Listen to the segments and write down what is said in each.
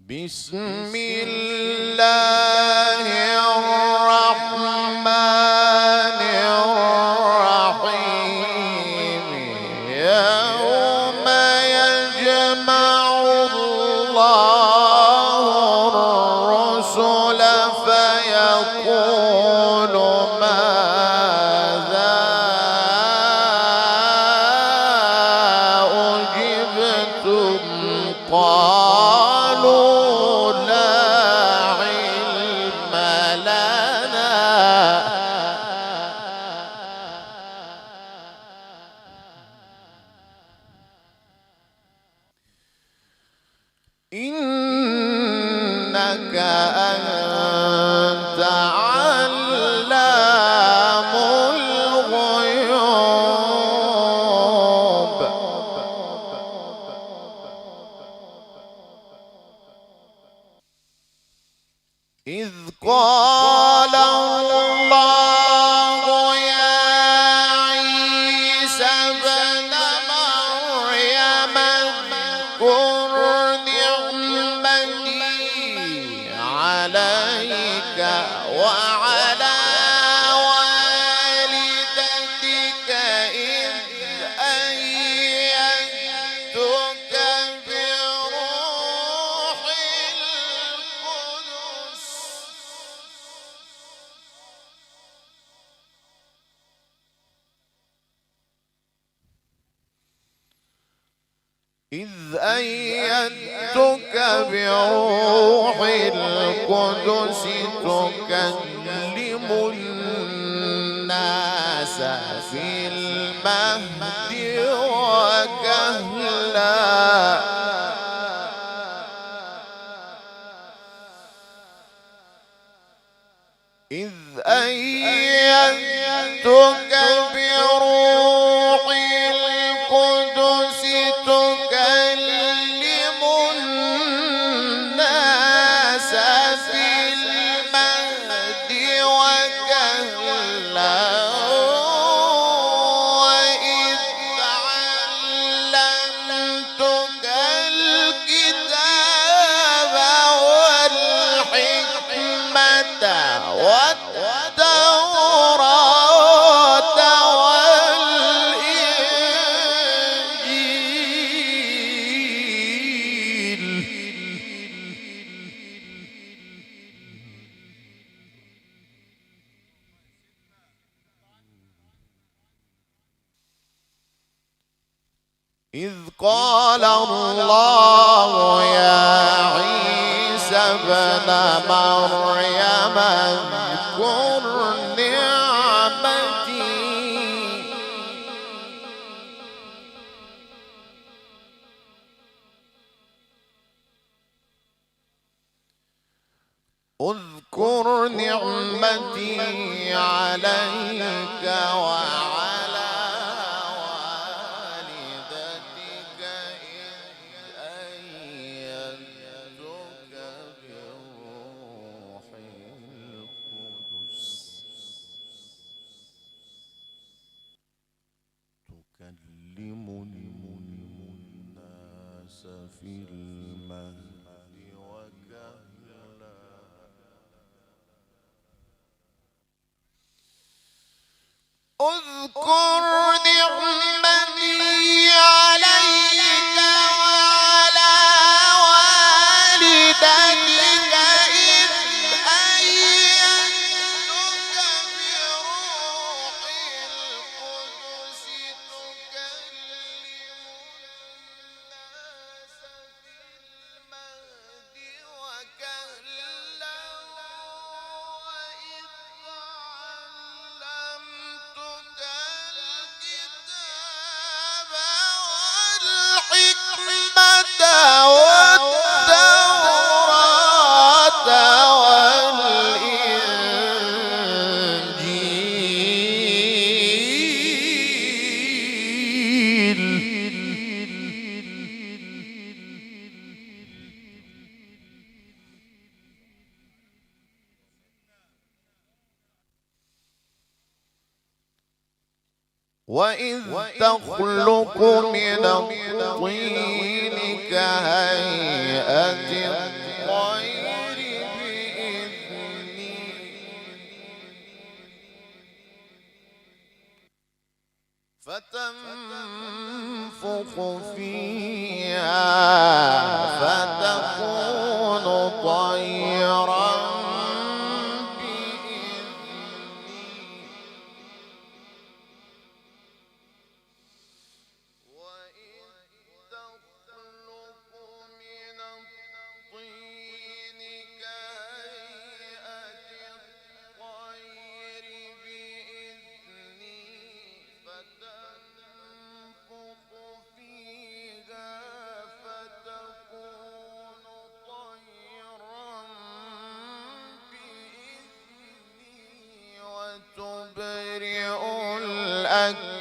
بسم الله الرحمن الرحيم يوم يجمع الله الرسل فيقول ماذا أجبتم قالوا لا علم لنا إنك أنت علام الغيوب إذ قال الله يا عيسى ابن مريم اذكر نعمتي عليك وعلى والدتك إذ أيدتك بروح القدس تكلم الناس في المهد وكهلا إذ أيدتك بروح القدس تكلم الناس في المهد وكهلا وإذ علمتك الكتاب والحكمة والتوراة والإنجيل إذ قال الله يا عيسى ابن مريم اذكر نعمتي عليك وعلى والدتك إذ أيدتك بروح القدس تكلم الناس في المهد وكهلا اذكر نعمتي عليك وعلى والدتك إذ أيدتك بروح القدس تكلم الناس في المهد وكهلا وإذ علمتك الكتاب والحكمة والتوراة والإنجيل وإذ تخلق من الطين كهيئة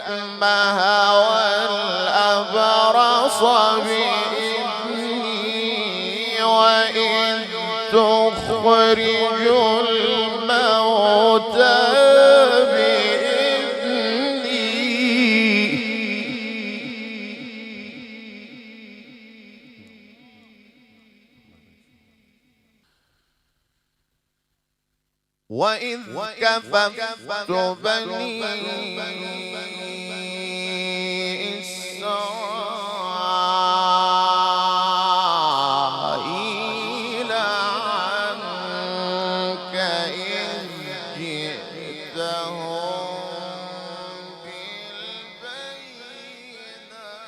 الأكمه والأبرص بإذني وإذ تخرج الموتى وإذ كففت بني إسرائيل عنك إذ جئتهم بالبينات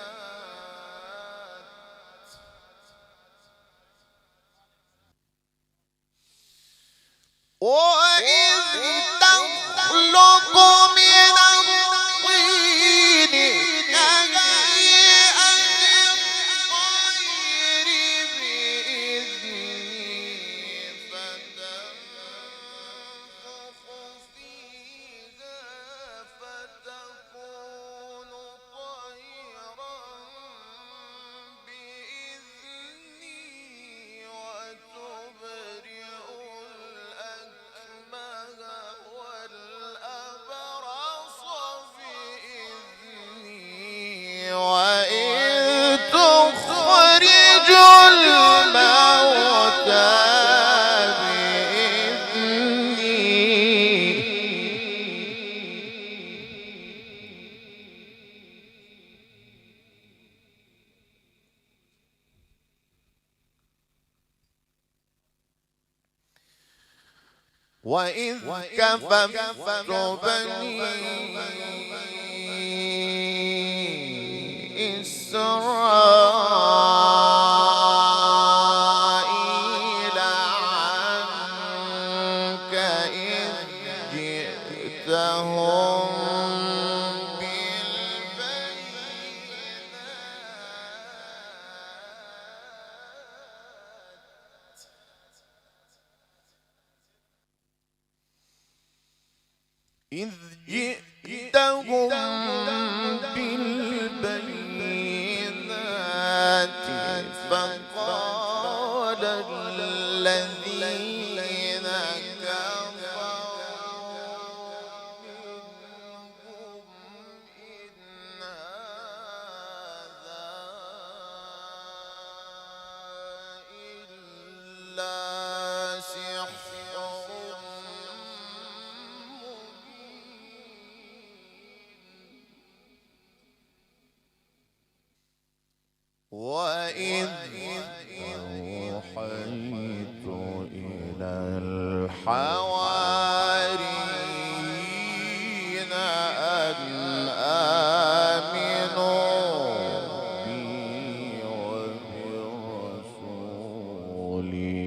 وإذ تخلق من الطين كهيئة الطير بإذني فتنفخ فيها فتكون طيرا بإذني وتبرئ والأبرص بإذني وإذ تخرج الموتى وإذ كففت بني إسرائيل عنك إذ جئتهم بالبينات فقال الذين كفروا منهم إن هذا إلا سحر وإذ أوحيت إلى الحواريين أن آمنوا بي وبرسولي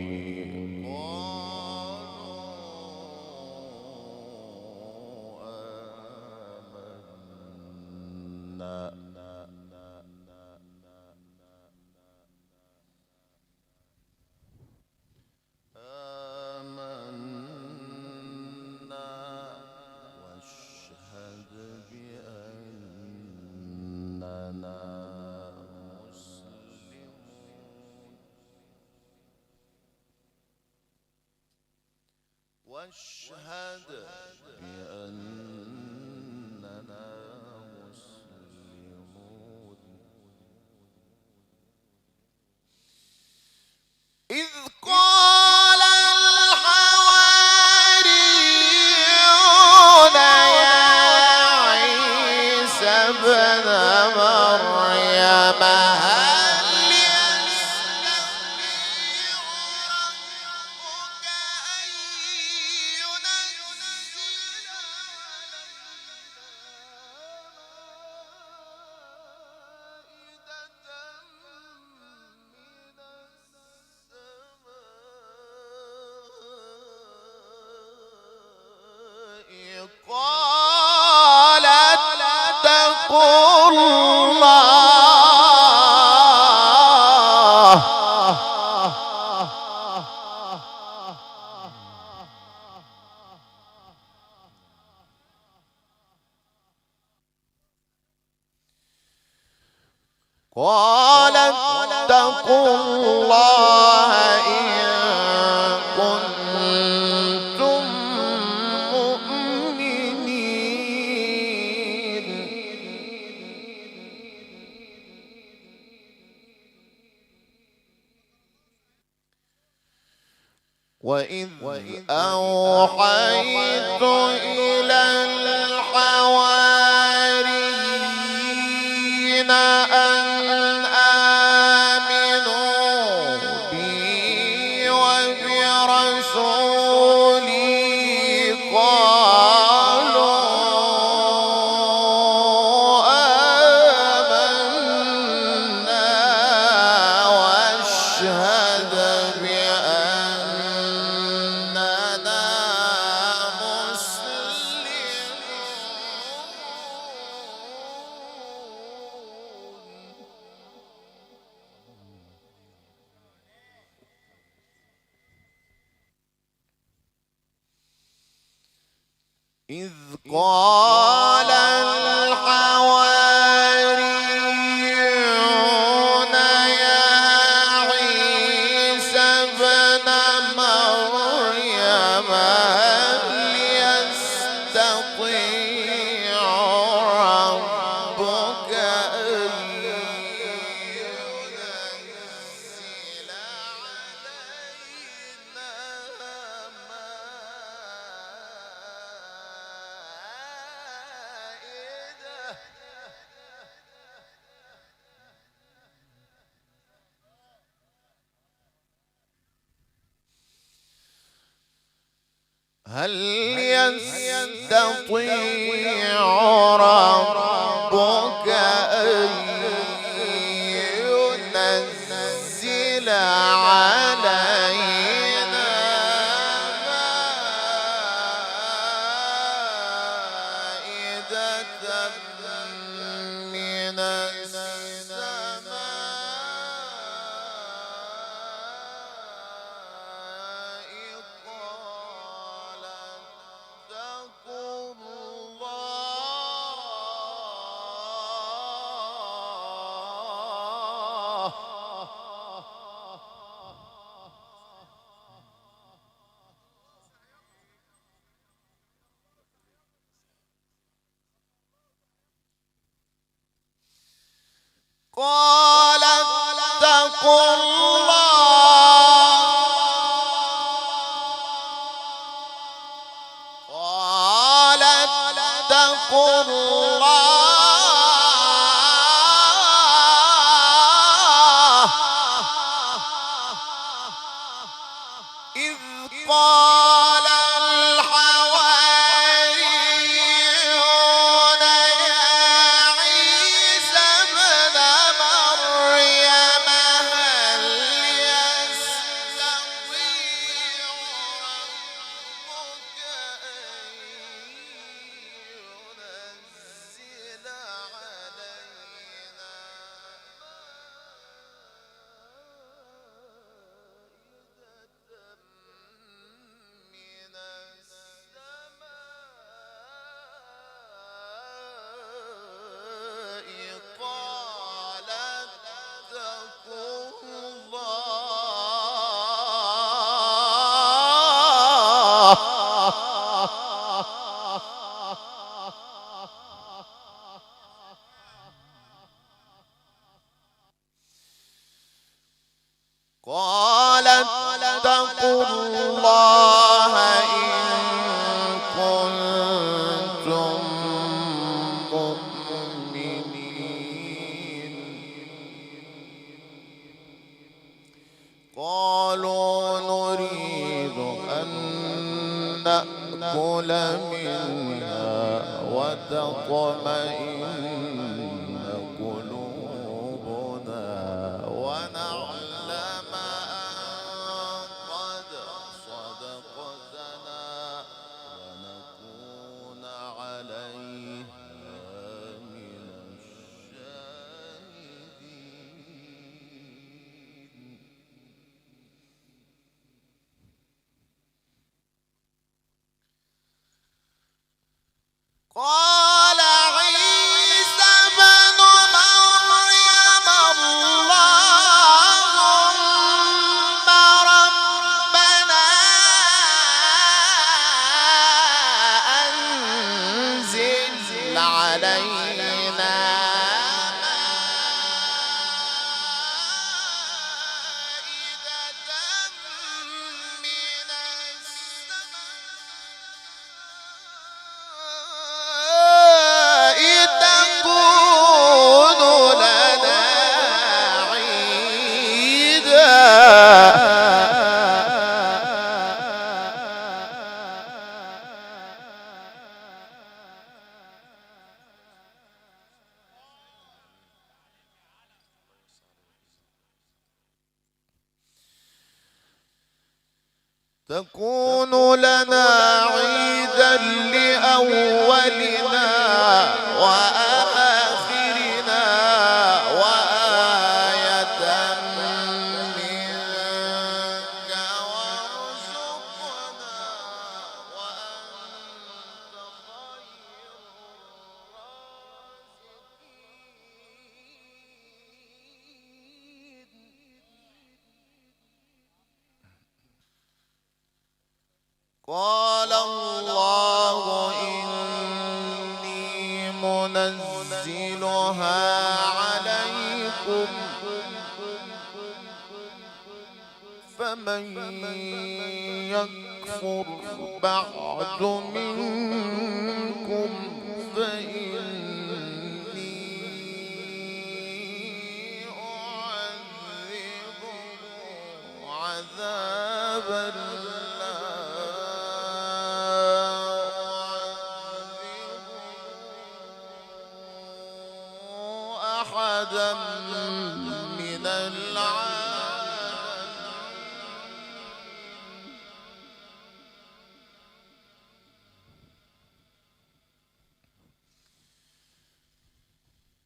واشهد بأننا مسلمون إذ قال الحواريون يا عيسى ابن مريم هل يستطيع ربك أن ينزل علينا مائدة من السماء قال اتقوا الله إن كنتم مؤمنين. وإذ أوحيت إلى الحواريين أن آمنوا بي وبرسولي قالوا آمنا واشهد بأننا مسلمون. إذ قال الحواريون يا عيسى ابن مريم هل يستطيع ربك أن ينزل علينا مائدة هل يستطيع ربك أن ينزل علينا مائدة من السماء؟ قال اتقوا قال اتقوا الله قال اتقوا الله إذ قال الحواريون يا عيسى ابن مريم هل يستطيع ربك أن ينزل علينا من السماء؟ قال اتقوا الله قال اتقوا الله إن كنتم مؤمنين. قالوا نريد أن نأكل منها وتطمئن قلوبنا ونعلم أن قد صدقتنا ونكون عليها من الشاهدين. قال عيسى تكون لنا عيدا لأولنا وآخرنا وآية منك وارزقنا وأنت خير الرازقين. قال الله إني منزلها عليكم فمن يكفر بعد منكم فإني أعذبه عذابا أحدا من العالمين.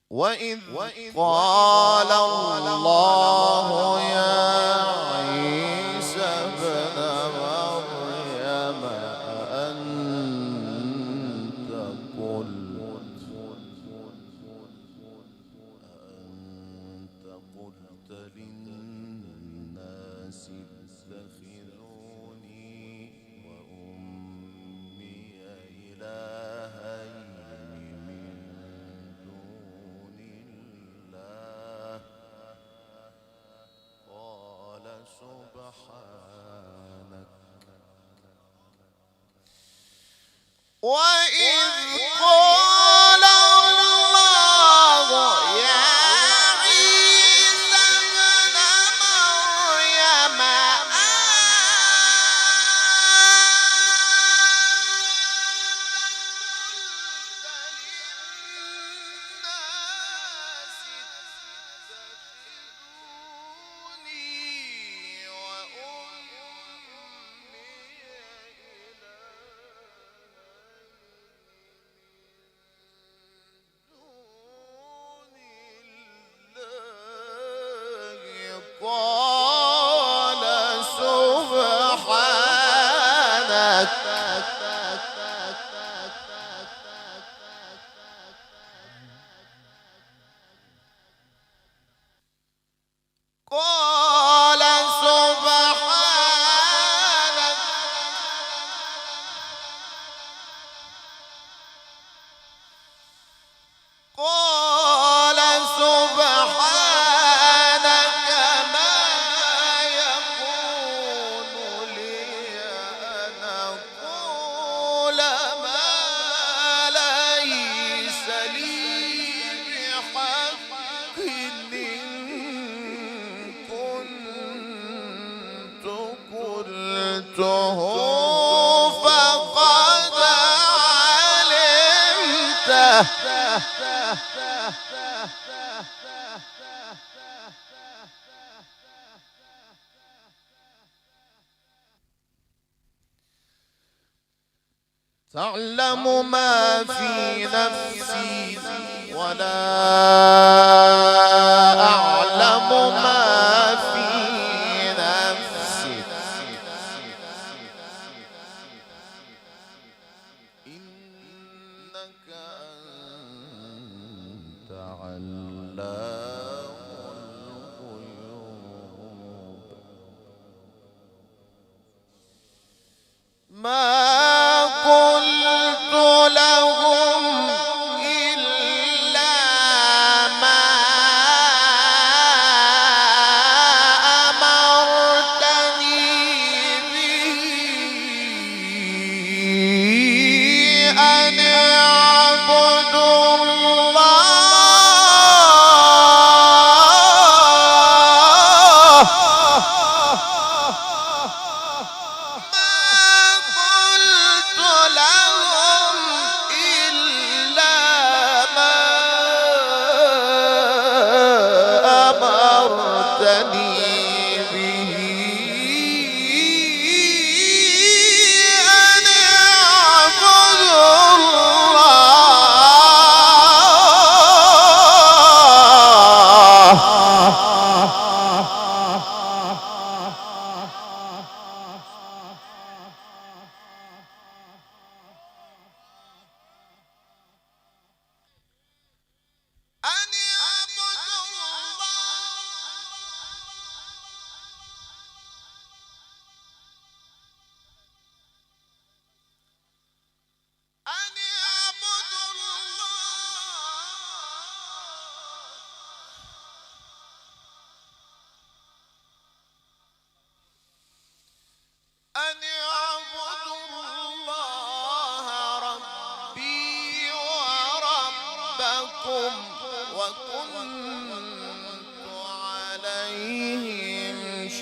وإذ قال الله يا عيسى ابن مريم أأنت قلت للناس اتخذوني وأمي إلهين من دون الله قال سبحانك وإذ قال الله يا عيسى ابن مريم قال سبحانك قال سبحانك قال سبحانك ما يكون لي أن أقول ما ليس لي بحق إن كنت قلته فقد علمته. تعلم ما في نفسي ولا أعلم ما في نفسك إنك أنت علام الغيوب. ما قلت لهم إلا ما أمرتني به أن اعبدوا الله. به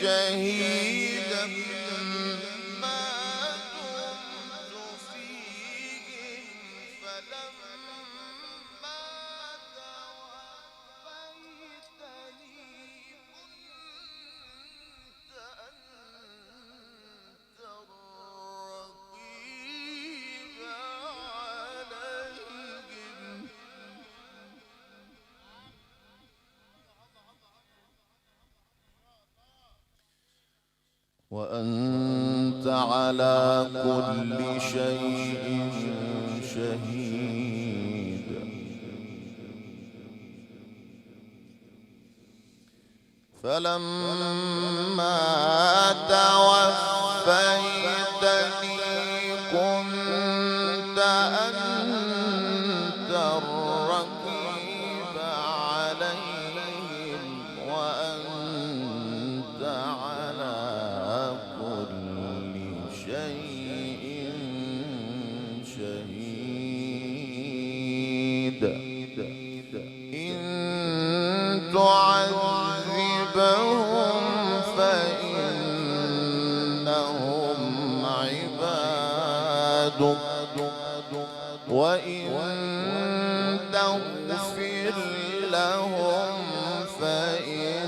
شهيدا ما دمت فيهم فلما توفيتني كنت أنت الرقيب عليهم وأنت على كل شيء شهيد فلما توفيتني كنت أنت الرقيب عليهم وأنت على كل شيء شهيد إن تعذبهم فإنهم عبادك وإن تغفر لهم فإن